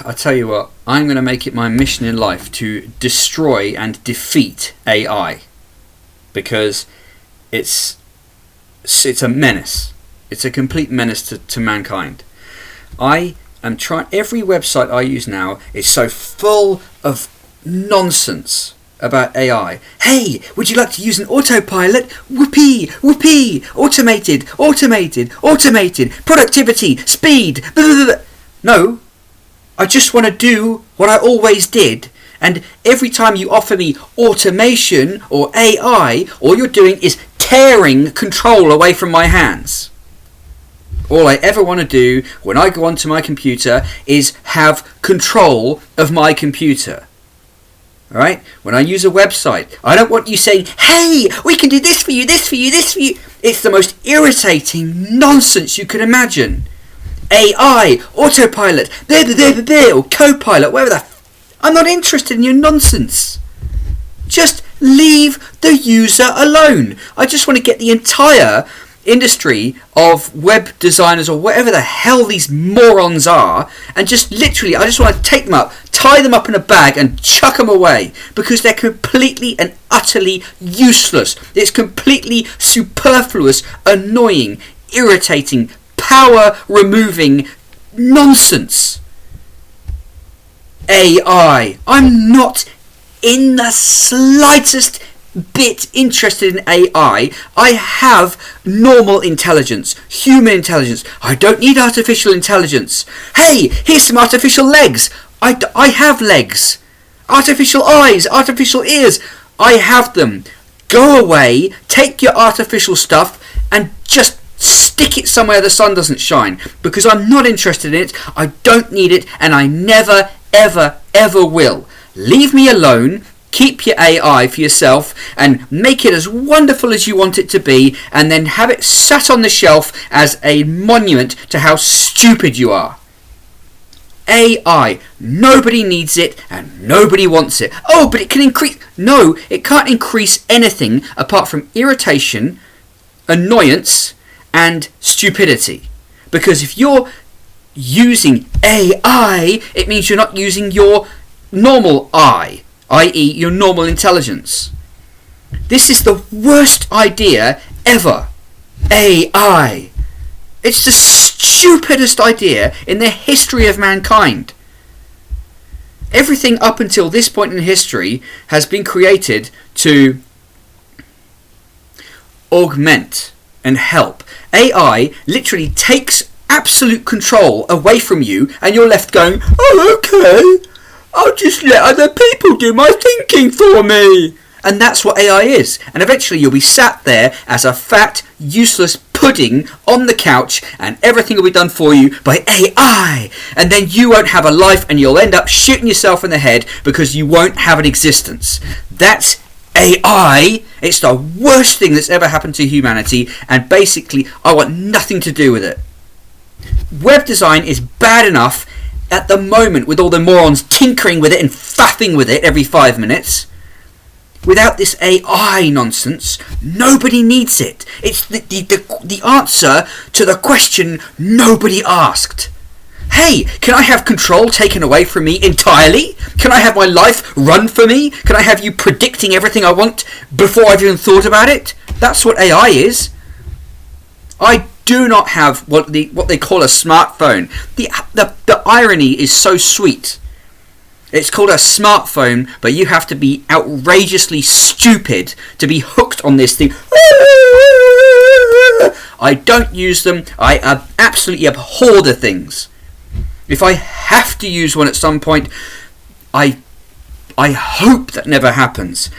I tell you what, I'm going to make it my mission in life to destroy and defeat AI, because it's a menace. It's a complete menace to mankind. I am trying. Every website I use now is so full of nonsense about AI. Hey, would you like to use an autopilot? Whoopee, whoopee, automated, productivity, speed, blah, blah, blah. No, I just want to do what I always did. And every time you offer me automation or AI, all you're doing is tearing control away from my hands. All I ever want to do when I go onto my computer is have control of my computer. Alright? When I use a website, I don't want you saying, hey, we can do this for you, this for you, this for you. It's the most irritating nonsense you can imagine. AI, autopilot, or copilot, whatever the I'm not interested in your nonsense. Just leave the user alone. I just want to get the entire industry of web designers or whatever the hell these morons are, and just literally, I just want to take them up, tie them up in a bag and chuck them away, because they're completely and utterly useless. It's completely superfluous, annoying, irritating, power removing nonsense. AI. I'm not in the slightest bit interested in AI. I have normal intelligence, human intelligence. I don't need artificial intelligence. Hey, here's some artificial legs. I have legs. Artificial eyes, artificial ears. I have them. Go away, take your artificial stuff and just stick it somewhere the sun doesn't shine, because I'm not interested in it. I don't need it, and I never, ever, ever will. Leave me alone. Keep your AI for yourself and make it as wonderful as you want it to be, and then have it sat on the shelf as a monument to how stupid you are. AI, nobody needs it and nobody wants it. Oh, but it can increase. No, it can't increase anything apart from irritation, annoyance, and stupidity. Because if you're using AI, it means you're not using your normal I, i.e. your normal intelligence. This is the worst idea ever. AI. It's the stupidest idea in the history of mankind. Everything up until this point in history has been created to augment and help. AI literally takes absolute control away from you, and you're left going, oh, okay, I'll just let other people do my thinking for me. And that's what AI is. And eventually you'll be sat there as a fat, useless pudding on the couch, and everything will be done for you by AI. And then you won't have a life, and you'll end up shooting yourself in the head because you won't have an existence. That's AI. It's the worst thing that's ever happened to humanity, and basically I want nothing to do with it. Web design is bad enough at the moment, with all the morons tinkering with it and faffing with it every 5 minutes. Without this AI nonsense, nobody needs it. It's the answer to the question nobody asked. Hey, can I have control taken away from me entirely? Can I have my life run for me? Can I have you predicting everything I want before I've even thought about it? That's what AI is. I do not have what they call a smartphone. The irony is so sweet. It's called a smartphone, but you have to be outrageously stupid to be hooked on this thing. I don't use them. I absolutely abhor the things. If I have to use one at some point, I hope that never happens.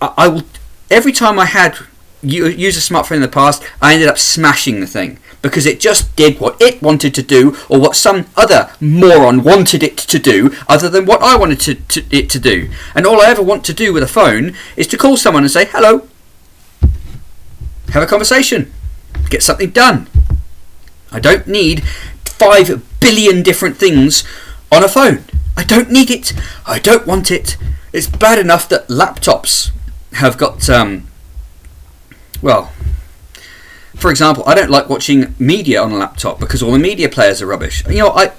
I will. Every time I had used a smartphone in the past, I ended up smashing the thing, because it just did what it wanted to do, or what some other moron wanted it to do, other than what I wanted it to do. And all I ever want to do with a phone is to call someone and say, hello, have a conversation, get something done. I don't need 5 billion different things on a phone. I don't need it. I don't want it. It's bad enough that laptops have got For example, I don't like watching media on a laptop because all the media players are rubbish.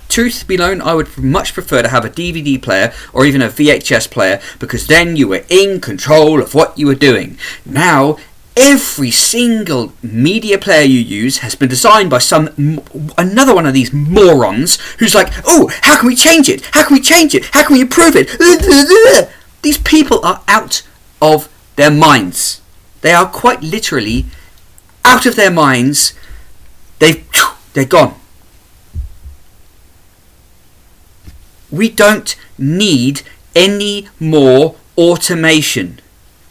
Truth be known, I would much prefer to have a DVD player or even a VHS player, because then you were in control of what you were doing. Now, every single media player you use has been designed by another one of these morons who's like, oh, how can we change it? How can we change it? How can we improve it? These people are out of their minds. They are quite literally out of their minds. They're gone. We don't need any more automation.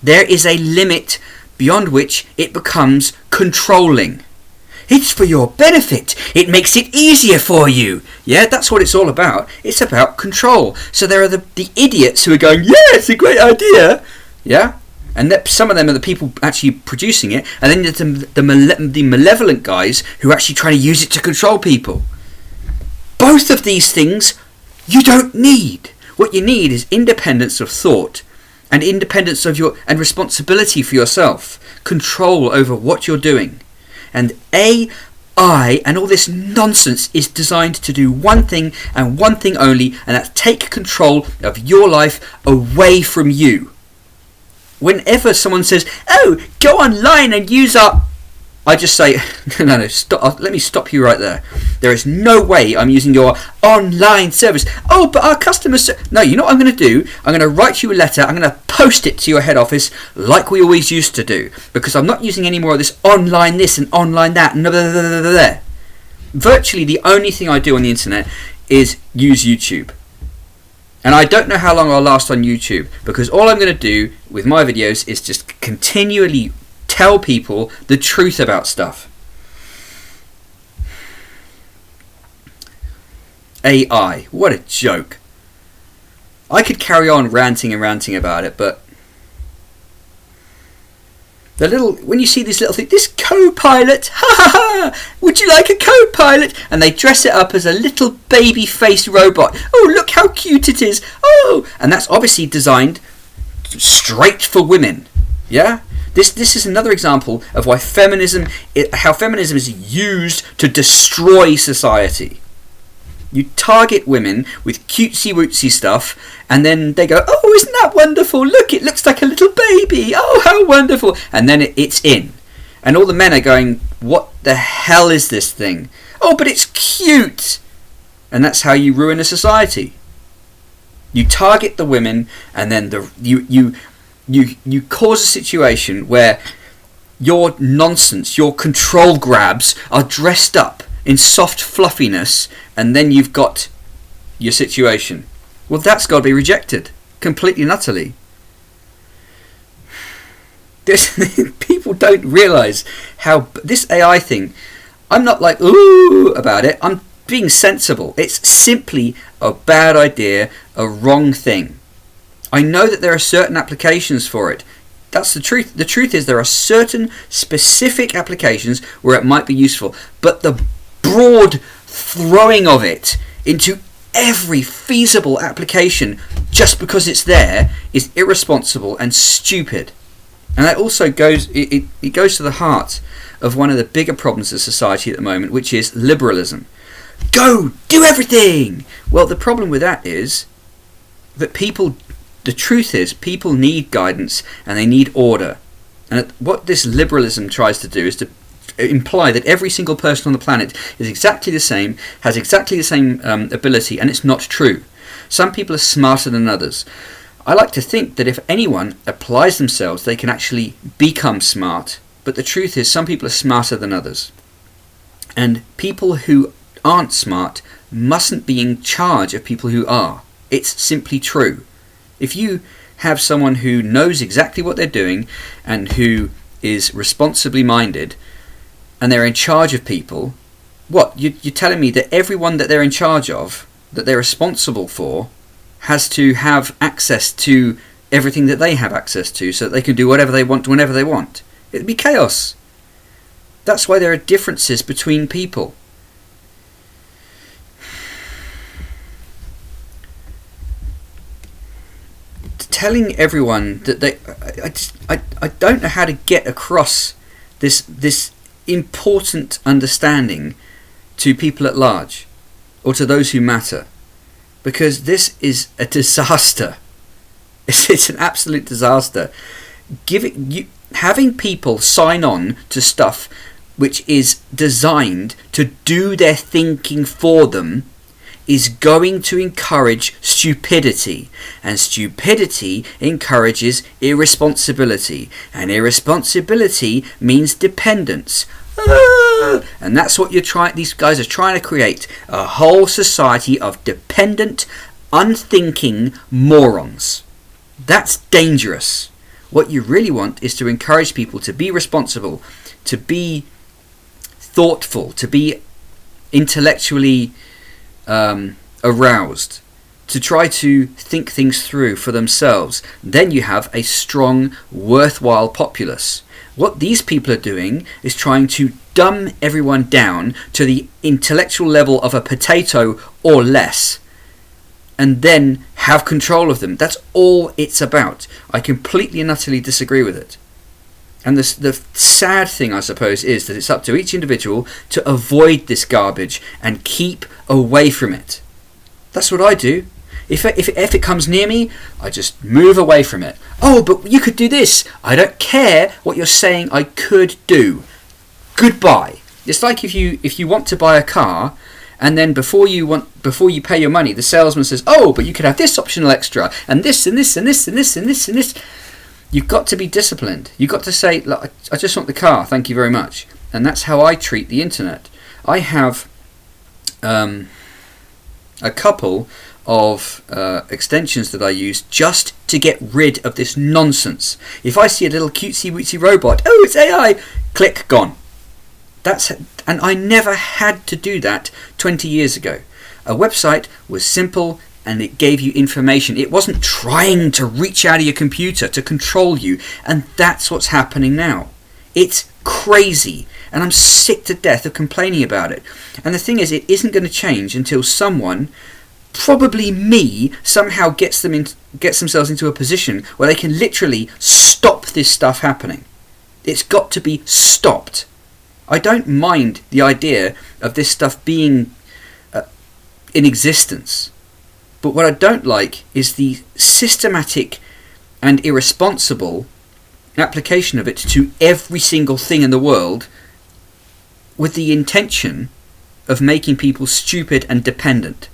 There is a limit beyond which it becomes controlling. It's for your benefit. It makes it easier for you. Yeah, that's what it's all about. It's about control. So there are the idiots who are going, yeah, it's a great idea. Yeah? And some of them are the people actually producing it. And then there's the malevolent guys who are actually trying to use it to control people. Both of these things you don't need. What you need is independence of thought, and independence of and responsibility for yourself, control over what you're doing. And AI and all this nonsense is designed to do one thing and one thing only, and that's take control of your life away from you. Whenever someone says, oh, go online and use our... I just say, no, stop. Let me stop you right there. There is no way I'm using your online service. Oh, but our customers... No, you know what I'm going to do? I'm going to write you a letter. I'm going to post it to your head office like we always used to do. Because I'm not using any more of this online this and online that. And blah, blah, blah, blah, blah. Virtually the only thing I do on the internet is use YouTube. And I don't know how long I'll last on YouTube, because all I'm going to do with my videos is just continually tell people the truth about stuff. AI, what a joke. I could carry on ranting about it, but when you see this little thing, this co-pilot, ha ha ha, would you like a co-pilot? And they dress it up as a little baby-faced robot. Oh, look how cute it is. Oh, and that's obviously designed straight for women. Yeah? This is another example of why how feminism is used to destroy society. You target women with cutesy-wootsy stuff, and then they go, oh, isn't that wonderful? Look, it looks like a little baby. Oh, how wonderful. And then it's in. And all the men are going, what the hell is this thing? Oh, but it's cute. And that's how you ruin a society. You target the women, and then you cause a situation where your nonsense, your control grabs are dressed up in soft fluffiness, and then you've got your situation. Well, that's got to be rejected completely and utterly. People don't realise how this AI thing, I'm not like ooh about it, I'm being sensible. It's simply a bad idea, a wrong thing. I know that there are certain applications for it. That's the truth. The truth is there are certain specific applications where it might be useful, but the broad throwing of it into every feasible application just because it's there is irresponsible and stupid. And that also goes it goes to the heart of one of the bigger problems of society at the moment, which is liberalism. Go do everything. Well, the problem with that is that the truth is people need guidance and they need order. And what this liberalism tries to do is to imply that every single person on the planet is exactly the same, has exactly the same ability, and it's not true. Some people are smarter than others. I like to think that if anyone applies themselves, they can actually become smart, but the truth is some people are smarter than others. And people who aren't smart mustn't be in charge of people who are. It's simply true. If you have someone who knows exactly what they're doing and who is responsibly minded, and they're in charge of people, what? You're telling me that everyone that they're in charge of, that they're responsible for, has to have access to everything that they have access to so that they can do whatever they want whenever they want? It'd be chaos. That's why there are differences between people. Telling everyone that I don't know how to get across this important understanding to people at large, or to those who matter, because this is a disaster. It's an absolute disaster. Having people sign on to stuff which is designed to do their thinking for them is going to encourage stupidity, and stupidity encourages irresponsibility, and irresponsibility means dependence. And that's what these guys are trying to create, a whole society of dependent, unthinking morons. That's dangerous. What you really want is to encourage people to be responsible, to be thoughtful, to be intellectually aroused, to try to think things through for themselves. Then you have a strong, worthwhile populace. What these people are doing is trying to dumb everyone down to the intellectual level of a potato or less, and then have control of them. That's all it's about. I completely and utterly disagree with it. And the sad thing, I suppose, is that it's up to each individual to avoid this garbage and keep away from it. That's what I do. If it comes near me, I just move away from it. Oh, but you could do this. I don't care what you're saying I could do. Goodbye. It's like if you want to buy a car, and then before you pay your money, the salesman says, "Oh, but you could have this optional extra, and this and this and this and this and this and this." You've got to be disciplined. You've got to say, "Look, I just want the car, thank you very much." And that's how I treat the internet. I have a couple of extensions that I use just to get rid of this nonsense. If I see a little cutesy wootsy robot, oh, it's AI, click, gone. And I never had to do that 20 years ago. A website was simple and it gave you information. It wasn't trying to reach out of your computer to control you, and that's what's happening now. It's crazy, and I'm sick to death of complaining about it. And the thing is, it isn't going to change until someone, probably me, somehow gets themselves into a position where they can literally stop this stuff happening. It's got to be stopped. I don't mind the idea of this stuff being in existence. But what I don't like is the systematic and irresponsible application of it to every single thing in the world with the intention of making people stupid and dependent.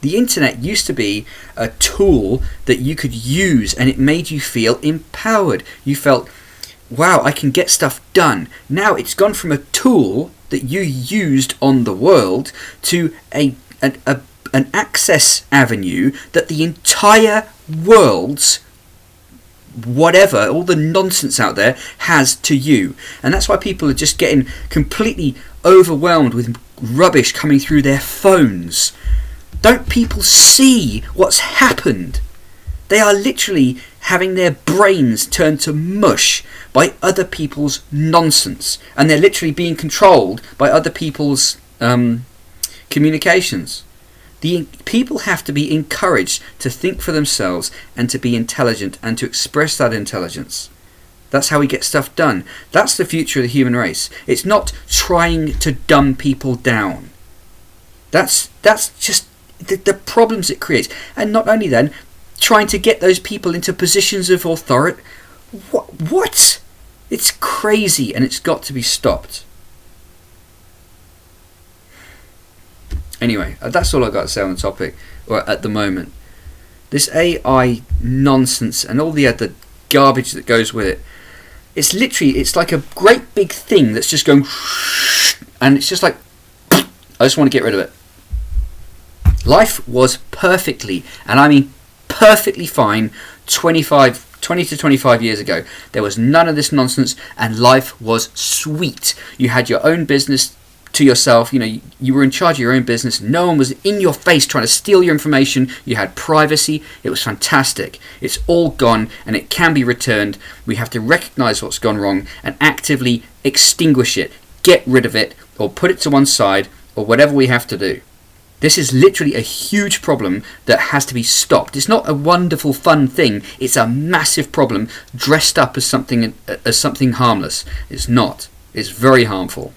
The internet used to be a tool that you could use, and it made you feel empowered. You felt, wow, I can get stuff done. Now it's gone from a tool that you used on the world to an access avenue that the entire world's whatever, all the nonsense out there has to you. And that's why people are just getting completely overwhelmed with rubbish coming through their phones. Don't people see what's happened? They are literally having their brains turned to mush by other people's nonsense, and they're literally being controlled by other people's communications. The people have to be encouraged to think for themselves and to be intelligent and to express that intelligence. That's how we get stuff done. That's the future of the human race. It's not trying to dumb people down. That's just the problems it creates. And not only then, trying to get those people into positions of authority. What? It's crazy, and it's got to be stopped. Anyway, that's all I've got to say on the topic, or at the moment. This AI nonsense and all the other garbage that goes with it, it's like a great big thing that's just going, and it's just like, I just want to get rid of it. Life was perfectly, and I mean perfectly fine 20 to 25 years ago. There was none of this nonsense, and life was sweet. You had your own business to yourself, you were in charge of your own business. No one was in your face trying to steal your information. You had privacy. It was fantastic. It's all gone, and it can be returned. We have to recognize what's gone wrong and actively extinguish it, get rid of it, or put it to one side, or whatever we have to do. This is literally a huge problem that has to be stopped. It's not a wonderful, fun thing. It's a massive problem dressed up as something harmless. It's not. It's very harmful.